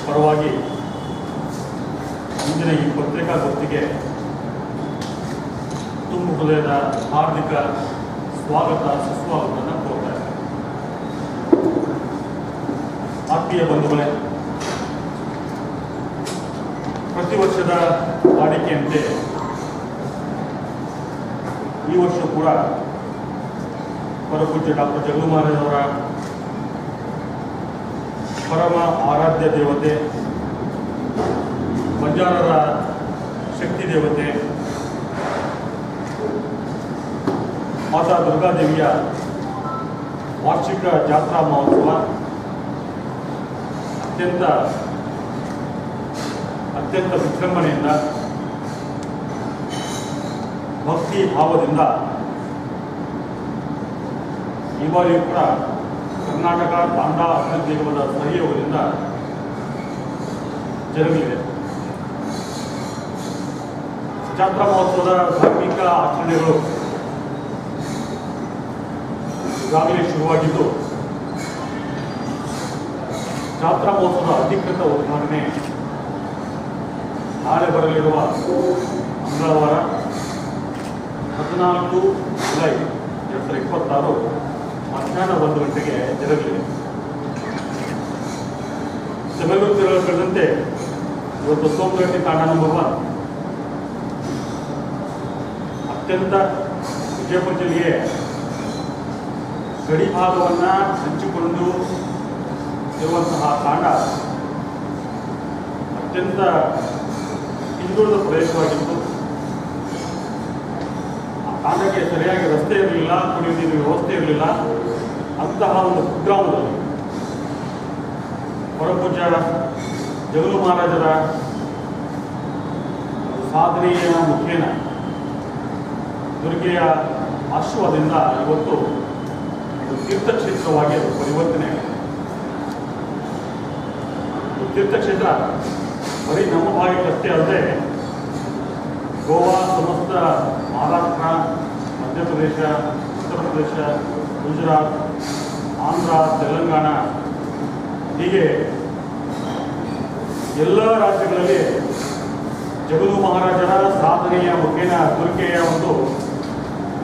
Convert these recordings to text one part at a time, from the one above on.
ಪರವಾಗಿ ಇಂದಿನ ಈ ಪತ್ರಿಕಾಗೋಷ್ಠಿಗೆ ತುಂಬ ಹೃದಯದ ಹಾರ್ದಿಕ ಸ್ವಾಗತ ಸುಸ್ವಾಗತವನ್ನು ಕೋರ್ತಾ ಇದ್ದಾರೆ. ಆತ್ಮೀಯ ಬಂಧುಗಳೇ, ಪ್ರತಿ ವರ್ಷದ ವಾಡಿಕೆಯಂತೆ ಈ ವರ್ಷ ಕೂಡ ಪರಪೂಜ್ಯ ಡಾಕ್ಟರ್ ಜಗಲು ಮಹಾರಾಜ್ ಅವರ ಪರಮ ಆರಾಧ್ಯ ದೇವತೆ, ಬಂಜಾರರ ಶಕ್ತಿ ದೇವತೆ ಮಾತಾ ದುರ್ಗಾದೇವಿಯ ವಾರ್ಷಿಕ ಜಾತ್ರಾ ಮಹೋತ್ಸವ ಅತ್ಯಂತ ವಿಜೃಂಭಣೆಯಿಂದ ಭಕ್ತಿ ಭಾವದಿಂದ ಈ ಬಾರಿಯೂ ಕೂಡ ಕರ್ನಾಟಕ ತಾಂಡಾ ಅಭಿವೃದ್ಧಿ ನಿಗಮದ ಸಹಯೋಗದಿಂದ ಜರುಗಲಿದೆ. ಜಾತ್ರಾ ಮಹೋತ್ಸವದ ಧಾರ್ಮಿಕ ಆಚರಣೆಗಳು ಈಗಾಗಲೇ ಶುರುವಾಗಿದ್ದು, ಜಾತ್ರಾ ಮಹೋತ್ಸವದ ಅಧಿಕೃತ ಉದ್ಘಾಟನೆ ನಾಳೆ ಬರಲಿರುವ ಮಂಗಳವಾರ 14 ಜುಲೈ 2026 ಮಧ್ಯಾಹ್ನ 1 ಗಂಟೆಗೆ ಜರುಗಲಿದೆ. ತಮ್ಮೆಲ್ಲರೂ ತಿಳಿದಂತೆ ಇವತ್ತು ಸೋಮಗಟ್ಟಿ ತಾಂಡ ನಂಬರ್ 1 ಅತ್ಯಂತ ವಿಜಯಪುರ ಜಿಲ್ಲೆಗೆ ಗಡಿ ಭಾಗವನ್ನು ಹಂಚಿಕೊಂಡು ಇರುವಂತಹ ತಾಂಡ ಅತ್ಯಂತ ಹಿಂದುಳಿದ ಪ್ರದೇಶವಾಗಿತ್ತು. ಆ ತಾಂಡಕ್ಕೆ ಸರಿಯಾಗಿ ರಸ್ತೆ ಇರಲಿಲ್ಲ, ಕುಡಿಯುವ ನೀರಿನ ವ್ಯವಸ್ಥೆ ಇರಲಿಲ್ಲ. ಅಂತಹ ಒಂದು ಕುಗ್ರಾಮದಲ್ಲಿ ಪರಪೂಜ್ಯ ಜಗಲು ಮಹಾರಾಜರ ಸಾಧನೆಯ ಮುಖೇನ ದುರ್ಗೆಯ ಆಶೀರ್ವಾದದಿಂದ ಇವತ್ತು ತೀರ್ಥಕ್ಷೇತ್ರವಾಗಿ ಅದು ಪರಿವರ್ತನೆ ಆಗಿದೆ. ತೀರ್ಥಕ್ಷೇತ್ರ ಬರೀ ನಮ್ಮ ಭಾಗಕ್ಕಷ್ಟೇ ಅಲ್ಲದೆ ಗೋವಾ, ಸಮಸ್ತ ಮಹಾರಾಷ್ಟ್ರ, ಮಧ್ಯಪ್ರದೇಶ, ಉತ್ತರ ಪ್ರದೇಶ, ಗುಜರಾತ್, ಆಂಧ್ರ, ತೆಲಂಗಾಣ ಹೀಗೆ ಎಲ್ಲ ರಾಜ್ಯಗಳಲ್ಲಿ ಜಗಲು ಮಹಾರಾಜರ ಸಾಧನೆಯ ಮುಖೇನ ದುರ್ಗೆಯ ಒಂದು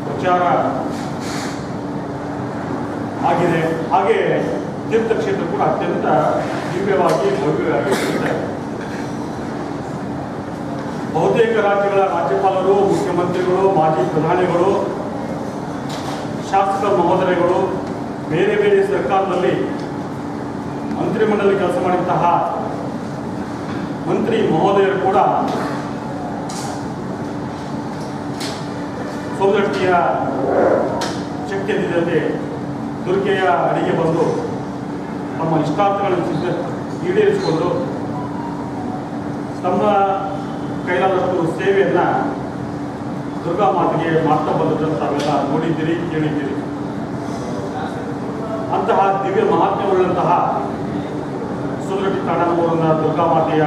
ಪ್ರಚಾರ ಆಗಿದೆ. ಹಾಗೆ ತೀರ್ಥಕ್ಷೇತ್ರ ಕೂಡ ಅತ್ಯಂತ ದಿವ್ಯವಾಗಿ ಭವ್ಯವಾಗಿ ಇರುತ್ತೆ. ಬಹುತೇಕ ರಾಜ್ಯಗಳ ರಾಜ್ಯಪಾಲರು, ಮುಖ್ಯಮಂತ್ರಿಗಳು, ಮಾಜಿ ಪ್ರಧಾನಿಗಳು, ಶಾಸಕ ಮಹೋದಯಗಳು, ಬೇರೆ ಬೇರೆ ಸರ್ಕಾರದಲ್ಲಿ ಮಂತ್ರಿಮಂಡಲದಲ್ಲಿ ಕೆಲಸ ಮಾಡಿದಂತಹ ಮಂತ್ರಿ ಮಹೋದಯರು ಕೂಡ ಸೋಮಗಟ್ಟಿಯ ಶಕ್ತಿಯ ದಿನದಲ್ಲಿ ದುರ್ಗೆಯ ಅಡಿಗೆ ಬಂದು ತಮ್ಮ ಇಷ್ಟಾರ್ಥಗಳನ್ನು ಈಡೇರಿಸಿಕೊಂಡು ತಮ್ಮ ಕೈಲಾದಷ್ಟು ಸೇವೆಯನ್ನು ದುರ್ಗಾ ಮಾತೆಗೆ ಮಾಡ್ತಾ ಬಂದದ್ದನ್ನು ತಾವೆಲ್ಲ ನೋಡಿದ್ದೀರಿ, ಕೇಳಿದ್ದೀರಿ. ಅಂತಹ ದಿವ್ಯ ಮಹಾತ್ಮ್ಯವುಳ್ಳಂತಹ ಸೋಮಗಟ್ಟಿ ತಾಂಡನವರನ್ನ ದುರ್ಗಾ ಮಾತೆಯ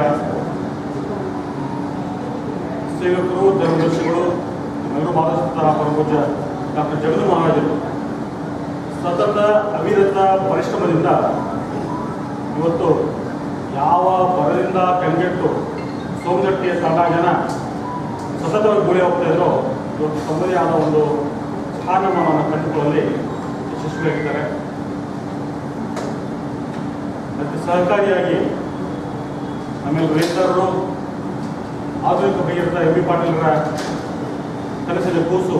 ಸೇವಕರು, ಧರ್ಮದರ್ಶಿಗಳು ಎಲ್ಲರೂ ಮಾತಾಡ್ತಾರೆ. ಪರಪೂಜ್ಯ ಡಾಕ್ಟರ್ ಜಗಲು ಮಹಾರಾಜರು ಸತತ ಅವಿರತ ಪರಿಶ್ರಮದಿಂದ ಇವತ್ತು ಯಾವ ಬರದಿಂದ ಕಂಗೆಟ್ಟು ಸೋಮಗಟ್ಟಿಯ ತಾಂಡ ಜನ ಸತತವಾಗಿ ಗುಳಿ ಹೋಗ್ತಾ ಇದ್ರು, ಇವತ್ತು ತಮ್ಮದೇ ಆದ ಒಂದು ಸ್ಥಾನಮಾನವನ್ನು ಕಂಡುಕೊಳ್ಳಲಿ ಯಶಸ್ವಿಯಾಗಿದ್ದಾರೆ. ಮತ್ತು ಸಹಕಾರಿಯಾಗಿ ಆಮೇಲೆ ರೈತರು ಆಧುನಿಕ ಭಗೀರಥ ಎಂ ಬಿ ಪಾಟೀಲರ ಕನಸಿನ ಕೂಸು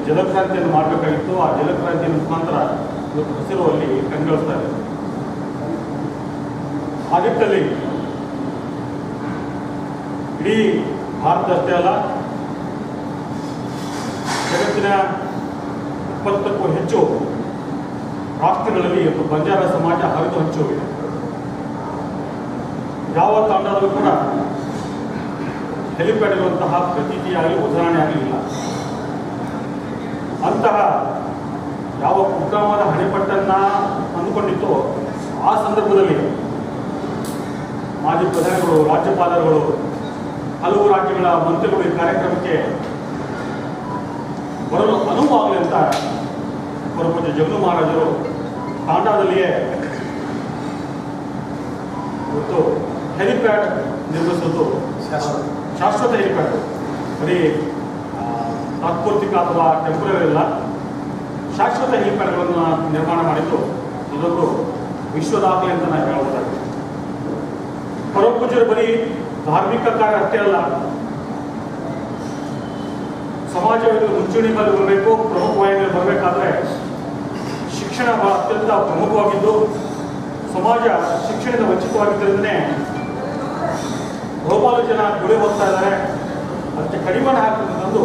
ಜಲಕ್ರಾಂತಿಯನ್ನು ಮಾಡಬೇಕಾಗಿತ್ತು. ಆ ಜಲಕ್ರಾಂತಿಯ ಮುಖಾಂತರ ಇವತ್ತು ಹಸಿರುವಲ್ಲಿ ಕಂಡುಗಳಿಸ್ತಾ ಇದೆ. ಆ ನಿಟ್ಟಿನಲ್ಲಿ ಇಡೀ ಭಾರತ ಅಷ್ಟೇ ಅಲ್ಲ, ಜಗತ್ತಿನ 20ಕ್ಕೂ ಹೆಚ್ಚು ರಾಷ್ಟ್ರಗಳಲ್ಲಿ ಇವತ್ತು ಬಂಜಾರ ಸಮಾಜ ಹರಿದು ಹಂಚಿ ಹೋಗಿದೆ. ಯಾವ ತಾಂಡದಲ್ಲೂ ಕೂಡ ಹೆಲಿಪ್ಯಾಡ್ ಇರುವಂತಹ ಪ್ರತೀತಿಯಾಗಲಿ ಉದಾಹರಣೆ ಆಗಲಿಲ್ಲ. ಅಂತಹ ಯಾವ ಕುಗ್ರಾಮದ ಹಣೆಪಟ್ಟನ್ನು ಅಂದುಕೊಂಡಿತ್ತು ಆ ಸಂದರ್ಭದಲ್ಲಿ ಮಾಜಿ ಪ್ರಧಾನಿಗಳು, ರಾಜ್ಯಪಾಲರುಗಳು, ಹಲವು ರಾಜ್ಯಗಳ ಮಂತ್ರಿಗಳು ಈ ಕಾರ್ಯಕ್ರಮಕ್ಕೆ ಬರಲು ಅನುವಾಗಲಿ ಅಂತ ಪರಪೂಜ್ಯ ಜಗಲು ಮಹಾರಾಜರು ತಾಂಡಾದಲ್ಲಿಯೇ ಇವತ್ತು ಹೆಲಿಪ್ಯಾಡ್ ನಿರ್ಮಿಸೋದು ಶಾಶ್ವತ ಹೆಲಿಪ್ಯಾಡ್, ಬರೀ ತಾತ್ಪೂರ್ತಿಕ ಅಥವಾ ಟೆಂಪರರಿ ಇಲ್ಲ, ಶಾಶ್ವತ ಹೆಲಿಪ್ಯಾಡ್ಗಳನ್ನು ನಿರ್ಮಾಣ ಮಾಡಿದ್ದು ಇದೊಂದು ವಿಶ್ವ ದಾಖಲೆ ಅಂತ ನಾವು ಹೇಳಬಹುದಾಗಿದೆ. ಪರಮ ಪೂಜ್ಯರು ಬರೀ ಧಾರ್ಮಿಕ ಕಾರ್ಯ ಅಷ್ಟೇ ಅಲ್ಲ, ಸಮಾಜದಲ್ಲಿ ಮುಂಚೂಣಿ ಮೇಲೆ ಬರಬೇಕು, ಪ್ರಮುಖವಾಗಿ ಬರಬೇಕಾದ್ರೆ ಶಿಕ್ಷಣ ಅತ್ಯಂತ ಪ್ರಮುಖವಾಗಿದ್ದು, ಸಮಾಜ ಶಿಕ್ಷಣದ ವಂಚಿತವಾಗಿದ್ದರಿಂದನೇ ಬಹುಪಾಲು ಜನ ಗುಳಿ ಹೋಗ್ತಾ ಇದ್ದಾರೆ. ಅದಕ್ಕೆ ಕಡಿವಾಣ ಹಾಕುವಂಥದ್ದು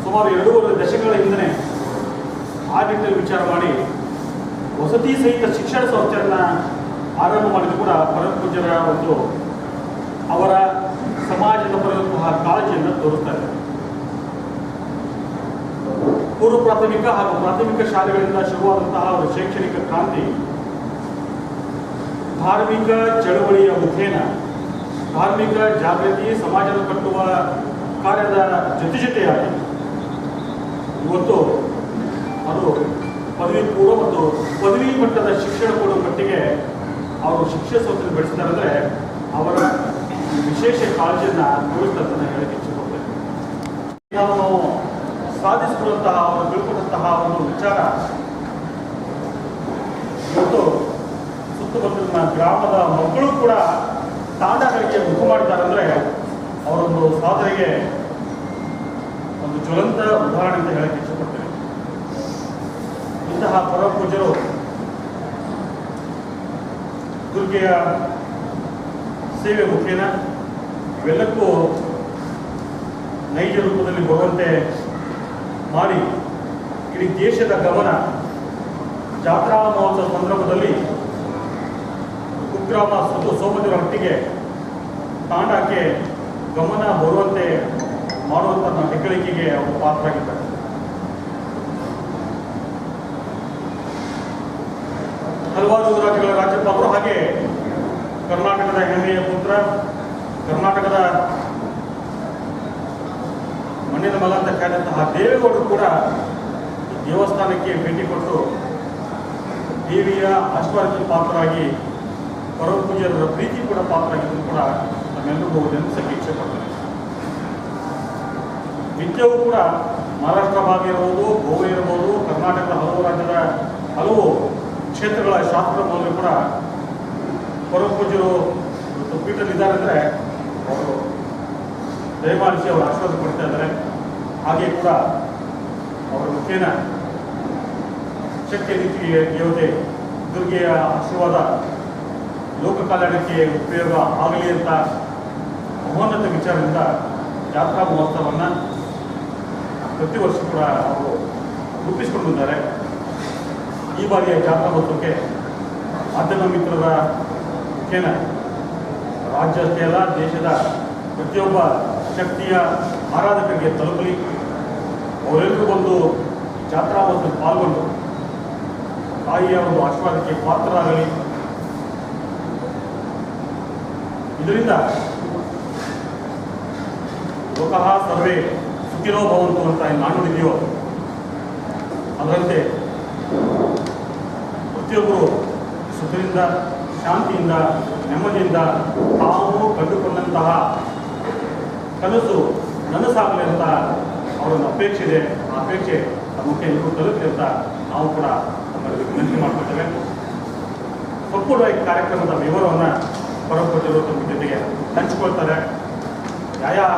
ಸುಮಾರು 2.5 ದಶಕಗಳ ಹಿಂದೆ ಆ ನಿಟ್ಟಿನಲ್ಲಿ ವಿಚಾರ ಮಾಡಿ ವಸತಿ ಸಹಿತ ಶಿಕ್ಷಣ ಸಂಸ್ಥೆಯನ್ನು ಆರಂಭ ಮಾಡಿದ್ದು ಕೂಡ ಪರಮ ಪೂಜ್ಯರ ಒಂದು ಅವರ ಸಮಾಜದ ಪರದಂತಹ ಕಾಳಜಿಯನ್ನು ತೋರಿಸ್ತಾ ಇದೆ. ಪೂರ್ವ ಪ್ರಾಥಮಿಕ ಹಾಗೂ ಪ್ರಾಥಮಿಕ ಶಾಲೆಗಳಿಂದ ಶುರುವಾದಂತಹ ಅವರ ಶೈಕ್ಷಣಿಕ ಕ್ರಾಂತಿ ಧಾರ್ಮಿಕ ಚಳವಳಿಯ ಮುಖೇನ ಧಾರ್ಮಿಕ ಜಾಗೃತಿ ಸಮಾಜದ ಕಟ್ಟುವ ಕಾರ್ಯದ ಜೊತೆಯಾಗಿ ಇವತ್ತು ಅದು ಪದವಿ ಪೂರ್ವ ಮತ್ತು ಪದವಿ ಮಟ್ಟದ ಶಿಕ್ಷಣ ಕೊಡುವ ಮಟ್ಟಿಗೆ ಅವರು ಶಿಕ್ಷಣ ಸಂಸ್ಥೆ ಬೆಳೆಸಿದ್ದಾರೆ ಅಂದರೆ ಅವರ ವಿಶೇಷ ಕಾಳಜಿಯನ್ನು ತೋರಿಸ್ತಂತ ಹೇಳಕ್ಕೆ ಇಚ್ಛೆಪಡ್ತೇನೆ. ನಾವು ಸಾಧಿಸಿಕೊಳ್ಳುವಂತಹ ಅವರು ತಿಳ್ಕೊಂಡಂತಹ ಒಂದು ವಿಚಾರ ಇವತ್ತು ಸುತ್ತಮುತ್ತಲಿನ ಗ್ರಾಮದ ಮಕ್ಕಳು ಕೂಡ ತಾಂಡಗಳಿಗೆ ಮುಖ ಮಾಡಿದ್ದಾರೆ ಅಂದರೆ ಅವರೊಂದು ಸಾಧನೆಗೆ ಒಂದು ಜ್ವಲಂತ ಉದಾಹರಣೆ ಅಂತ ಹೇಳಕ್ಕೆ ಇಷ್ಟಪಡ್ತೇನೆ. ಇಂತಹ ಪರಮ ಪೂಜ್ಯರು ದುರ್ಗೆಯ ಸೇವೆ ಮುಖೇನ ಇವೆಲ್ಲಕ್ಕೂ ನೈಜ ರೂಪದಲ್ಲಿ ಬರುವಂತೆ ಮಾಡಿ ಇಡೀ ದೇಶದ ಗಮನ ಜಾತ್ರಾ ಮಹೋತ್ಸವ ಸಂದರ್ಭದಲ್ಲಿ ಕುಗ್ರಾಮ ಸೋಮದಿರ ಹಟ್ಟಿಗೆ ತಾಂಡಕ್ಕೆ ಗಮನ ಬರುವಂತೆ ಮಾಡುವಂಥ ಹೆಗ್ಗಳಿಕೆಗೆ ಅವರು ಪಾತ್ರರಾಗಿದ್ದಾರೆ. ಹಲವಾರು ರಾಜ್ಯಗಳ ರಾಜ್ಯಪಾಲರು ಹಾಗೆ ಕರ್ನಾಟಕದ ಹೆಮ್ಮೆಯ ಪುತ್ರ, ಕರ್ನಾಟಕದ ಮಣ್ಣಿನ ಮಗ ಅಂತ ಕರೆದಂತಹ ದೇವೇಗೌಡರು ಕೂಡ ದೇವಸ್ಥಾನಕ್ಕೆ ಭೇಟಿ ಕೊಟ್ಟು ದೇವಿಯ ಆಶೀರ್ವಾದಕ್ಕೆ ಪಾತ್ರರಾಗಿ ಪರಮ ಪೂಜ್ಯರ ಪ್ರೀತಿ ಕೂಡ ಪಾತ್ರರಾಗಿದ್ದು ಕೂಡ ನಮ್ಮೆಲ್ಲರಿಗೂ ನೆನಪಿಸಕ್ಕೆ ಇಚ್ಛೆ ಪಡ್ತಾರೆ. ನಿತ್ಯವೂ ಕೂಡ ಮಹಾರಾಷ್ಟ್ರ ಭಾಗ ಇರ್ಬೋದು, ಗೋವಾ ಇರ್ಬೋದು, ಕರ್ನಾಟಕದ ಹಲವು ರಾಜ್ಯದ ಹಲವು ಕ್ಷೇತ್ರಗಳ ಶಾಸ್ತ್ರ ಮೂಲಕ ಕೂಡ ಪರಮ ಪೂಜ್ಯರು ಪೀಠದಲ್ಲಿದ್ದಾರೆ ಅಂದರೆ ಅವರು ದಯಮಾಡಿಸಿ ಅವರು ಆಶೀರ್ವಾದ ಕೊಡ್ತಾ ಇದ್ದಾರೆ. ಹಾಗೆ ಕೂಡ ಅವರ ಮುಖೇನ ಶಕ್ತಿ ನೀತಿಗೆ ದೇವತೆ ದುರ್ಗೆಯ ಆಶೀರ್ವಾದ ಲೋಕ ಕಲ್ಯಾಣಕ್ಕೆ ಉಪಯೋಗ ಆಗಲಿ ಅಂತ ಮಹೋನ್ನತ ವಿಚಾರದಿಂದ ಜಾತ್ರಾ ಮಹೋತ್ಸವವನ್ನು ಪ್ರತಿ ವರ್ಷ ಕೂಡ ಅವರು ರೂಪಿಸಿಕೊಂಡಿದ್ದಾರೆ. ಈ ಬಾರಿಯ ಜಾತ್ರಾ ಮಹೋತ್ಸವಕ್ಕೆ ಮಾಧ್ಯಮ ಮಿತ್ರರ ಮುಖೇನ ರಾಜ್ಯ ಅಷ್ಟೇ ಅಲ್ಲ, ದೇಶದ ಪ್ರತಿಯೊಬ್ಬ ಶಕ್ತಿಯ ಆರಾಧಕರಿಗೆ ತಲುಪಲಿ, ಅವರೆಲ್ಲರೂ ಒಂದು ಜಾತ್ರಾ ಮಹೋತ್ಸವ ಪಾಲ್ಗೊಂಡು ತಾಯಿಯ ಒಂದು ಆಶೀರ್ವಾದಕ್ಕೆ ಪಾತ್ರರಾಗಲಿ. ಇದರಿಂದ ಲೋಕಃ ಸರ್ವೇ ಸುಖಿನೋ ಭವಂತು ಅಂತ ನಾನುಡಿದೆಯೋ ಅದರಂತೆ ಪ್ರತಿಯೊಬ್ಬರು ಸುಖದಿಂದ, ಶಾಂತಿಯಿಂದ, ನೆಮ್ಮದಿಯಿಂದ ತಾವು ಕಂಡುಕೊಂಡಂತಹ ಕನಸು ನನಸಾಗಲಿ ಅಂತ ಅವರೊಂದು ಅಪೇಕ್ಷೆ ಇದೆ. ಆ ಅಪೇಕ್ಷೆ ನಮಗೆ ಎಲ್ಲರೂ ತಲುಪಲಿ ಅಂತ ನಾವು ಕೂಡ ನಮ್ಮಲ್ಲಿ ವಿನಂತಿ ಮಾಡ್ಕೊಳ್ತೇವೆ. ಸಂಪೂರ್ಣವಾಗಿ ಕಾರ್ಯಕ್ರಮದ ವಿವರವನ್ನು ಪರಮ ಪೂಜ್ಯರು ತಮ್ಮ ಜೊತೆಗೆ ಹಂಚಿಕೊಳ್ತಾರೆ. ಯಾವ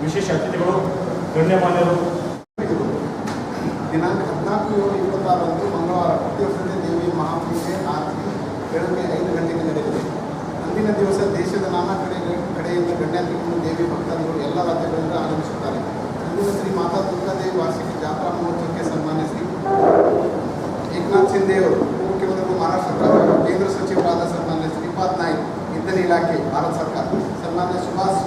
ವಿಶೇಷ ಅತಿಥಿಗಳು, ಗಣ್ಯಮಾನ್ಯರು ದಿನಾಂಕ 14/7/26 ಮಂಗಳವಾರ ಪ್ರತಿವರ್ಷದ ದೇವಿ ಮಹಾಪೂಜೆ ಆರತಿ ಬೆಳಗ್ಗೆ 5 ಗಂಟೆಗೆ ನಡೆದಿದೆ. ಅಂದಿನ ದಿವಸ ದೇಶದ ನಾನಾ ಕಡೆಯಿಂದ ಗಣ್ಯಾತಿಗಳು, ದೇವಿ ಭಕ್ತಾದಿಗಳು ಎಲ್ಲ ರಾಜ್ಯಗಳಿಂದ ಆಗಮಿಸುತ್ತಾರೆ. ಅಂದಿನ ಶ್ರೀ ಮಾತಾ ದುರ್ಗಾದೇವಿ ವಾರ್ಷಿಕ ಜಾತ್ರಾ ಮಹೋತ್ಸವಕ್ಕೆ ಸನ್ಮಾನ್ಯ ಶ್ರೀ ಏಕನಾಥ್ ಶಿಂದೆ ಅವರು, ಮುಖ್ಯಮಂತ್ರಿಗಳು ಮಹಾರಾಷ್ಟ್ರ ಸರ್ಕಾರ, ಕೇಂದ್ರ ಸಚಿವರಾದ ಸನ್ಮಾನ್ಯ ಶ್ರೀಪಾದ್ ನಾಯ್ಕ್ ಇಂಧನ ಇಲಾಖೆ ಭಾರತ ಸರ್ಕಾರ, ಸನ್ಮಾನ್ಯ ಸುಭಾಷ್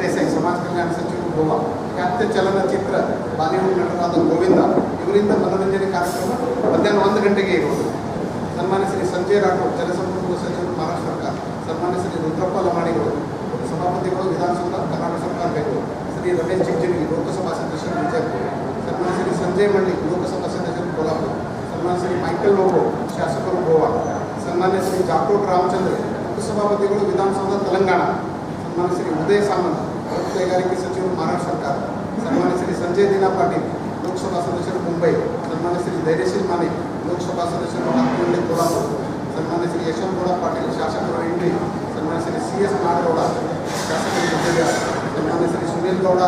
ದೇಸಾಯಿ ಸಮಾಜ ಕಲ್ಯಾಣ ಸಚಿವರು ಗೋವಾ, ಖ್ಯಾತ ಚಲನಚಿತ್ರ ಬಾಲಿವುಡ್ ನಟರಾದ ಗೋವಿಂದ ಇವರಿಂದ ಮನೋರಂಜನೆ ಕಾರ್ಯಕ್ರಮ ಮಧ್ಯಾಹ್ನ 1 ಗಂಟೆಗೆ ಇರುವುದು. ಸನ್ಮಾನ್ಯ ಶ್ರೀ ಸಂಜಯ್ ರಾಠೋಡ್ ಜಲಸಂಪನ್ಮೂಲ ಸಚಿವರು ಮಹಾರಾಷ್ಟ್ರ ಸರ್ಕಾರ, ಸನ್ಮಾನ್ಯ ಶ್ರೀ ರುದ್ರಪ್ಪ ಲಮಾಣಿಗಳು ಸಭಾಪತಿಗಳು ವಿಧಾನಸೌಧ ಕರ್ನಾಟಕ ಸರ್ಕಾರ ಬೆಂಗಳೂರು, ಶ್ರೀ ರಮೇಶ್ ಚಿಂಚನಗಿ ಲೋಕಸಭಾ ಸದಸ್ಯರು ವಿಜಯಪುರ, ಸನ್ಮಾನ್ಯ ಶ್ರೀ ಸಂಜಯ್ ಮಂಡಿ ಲೋಕಸಭಾ ಸದಸ್ಯರು ಕೋಲ್ಹಾಪುರ, ಸನ್ಮಾನ್ಯ ಶ್ರೀ ಮೈಕಲ್ ಲೋಬೋ ಶಾಸಕರು ಗೋವಾ, ಸನ್ಮಾನ್ಯ ಶ್ರೀ ಜಾಕೋಟ್ ರಾಮಚಂದ್ರ ಉಪಸಭಾಪತಿಗಳು ವಿಧಾನಸೌಧ ತೆಲಂಗಾಣ, ಸನ್ಮಾನ್ಯ ಶ್ರೀ ಉದಯ ಸಾಮಂತ್ ಬೃಹತ್ ಕೈಗಾರಿಕೆ ಸಚಿವರು ಮಹಾರಾಷ್ಟ್ರ ಸರ್ಕಾರ, ಸನ್ಮಾನ್ಯ ಶ್ರೀ ಸಂಜಯ್ ದಿನಾ ಪಾಟೀಲ್ ಲೋಕಸಭಾ ಸದಸ್ಯರು ಮುಂಬೈ, ಸನ್ಮಾನ್ಯ ಶ್ರೀ ಧೈರ್ಯಶೀಲ್ ಮಾನೆ ಲೋಕಸಭಾ ಸದಸ್ಯರು ಹಾಕಿಕೊಂಡೆ ಕೋಲ್ಹಾಪುರ, ಸನ್ಮಾನ್ಯ ಶ್ರೀ ಯಶವಂತಗೌಡ ಪಾಟೀಲ್ ಶಾಸಕರು ಇಂಡಿ, ಸನ್ಮಾನ್ಯ ಶ್ರೀ ಸಿ.ಎಸ್. ನಾಡಗೌಡ ಶಾಸಕರು ಹುದ್ದೆಯ, ಸನ್ಮಾನ್ಯ ಶ್ರೀ ಸುನೀಲ್ ಗೌಡ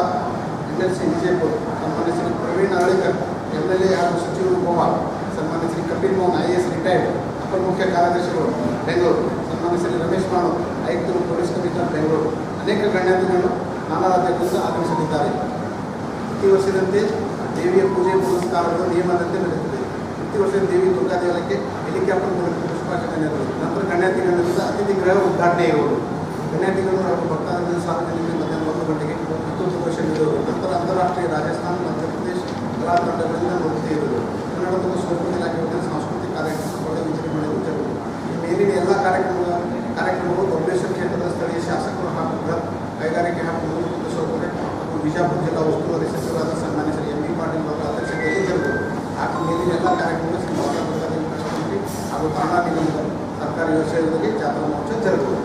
MLC ವಿಜಯಪುರ, ಸನ್ಮಾನ್ಯ ಶ್ರೀ ಪ್ರವೀಣ್ ಅರಳಿಕರ್ MLA ಹಾಗೂ ಸಚಿವರು ಗೋವಾ, ಸನ್ಮಾನ್ಯ ಶ್ರೀ ಕಪಿಲ್ ಮೋಹನ್ IAS ರಿಟೈರ್ಡ್ ಅಪರ ಮುಖ್ಯ ಕಾರ್ಯದರ್ಶಿಗಳು ಬೆಂಗಳೂರು, ಸನ್ಮಾನ್ಯ ಶ್ರೀ ರಮೇಶ್ ಮಾನವ್ ಆಯುಕ್ತರು ಪೊಲೀಸ್ ಕಮಿಷನರ್ ಬೆಂಗಳೂರು, ಅನೇಕ ಗಣ್ಯಾತಿಗಳು ನಾನಾ ರಾಜ್ಯಗಳಿಂದ ಆಗಮಿಸಲಿದ್ದಾರೆ. ಪ್ರತಿ ವರ್ಷದಂತೆ ದೇವಿಯ ಪೂಜೆ ಪುರಸ್ಕಾರಗಳು ನಿಯಮದಂತೆ ನಡೆಯುತ್ತದೆ. ಪ್ರತಿ ವರ್ಷ ದೇವಿ ದುರ್ಗಾ ದೇವಾಲಯಕ್ಕೆ ಹೆಲಿಕಾಪ್ಟರ್ ಮೂಲಕ ಪುಷ್ಪಾರ್ಚನೆ ನಡೆಯುತ್ತದೆ. ನಂತರ ಗಣ್ಯಾತಿಗಳಿಂದ ಅತಿಥಿ ಗೃಹ ಉದ್ಘಾಟನೆ ಇರುವುದು. ಗಣ್ಯಾತಿಗಳು ಹಾಗೂ ಭಕ್ತಾದಿಗಳು ಸಾರ್ವಜನಿಕರಿಗೆ ಮಧ್ಯಾಹ್ನ 1 ಗಂಟೆಗೆ ಪ್ರದರ್ಶನ ನೀಡುವುದು. ನಂತರ ಅಂತಾರಾಷ್ಟ್ರೀಯ ರಾಜಸ್ಥಾನ, ಮಧ್ಯಪ್ರದೇಶ ಕಲಾ ತಂಡಗಳಿಂದ ನೃತ್ಯ ಇರುವುದು. ಕನ್ನಡ ಮತ್ತು ಸಂಸ್ಕೃತಿ ಇಲಾಖೆ ವತಿಯಿಂದ ಸಾಂಸ್ಕೃತಿಕ ಕಾರ್ಯಕ್ರಮಗಳು ವಿತರಣೆ ಮಾಡುವುದು ಜರುಗುವುದು. ಈ ಮೇಲಿನ ಎಲ್ಲ ಕಾರ್ಯಕ್ರಮಗಳು ಬಬಲೇಶ್ವರ ಕ್ಷೇತ್ರದ ಸ್ಥಳೀಯ ಶಾಸಕರು ಹಾಗೂ ಬೃಹತ್ ಕೈಗಾರಿಕೆ ಹಾಗೂ ಮೂಲಭೂತ ಸೌಕರ್ಯ ಹಾಗೂ ವಿಜಯಪುರ ಜಿಲ್ಲಾ ಉಸ್ತುವಾರಿ ಸಚಿವರಾದ ಸನ್ಮಾನ್ಯ ಶ್ರೀ M.B. ಪಾಟೀಲ್ ಅವರ ಅಧ್ಯಕ್ಷತೆಯಲ್ಲಿ ಜರುಗುವುದು. ಹಾಗೂ ಮೇಲಿನ ಎಲ್ಲ ಕಾರ್ಯಕ್ರಮಗಳು ಶ್ರೀ ಮಾತಾ ದುರ್ಗಾದೇವಿ ಟ್ರಸ್ಟ್ ಕಮಿಟಿ ಹಾಗೂ ಕನ್ನಡ ನಿಗಮದ ಸರ್ಕಾರಿ ಯೋಜನೆಗಳಿಗೆ ಜಾತ್ರಾ ಮಹೋತ್ಸವ ಜರುಗುವುದು.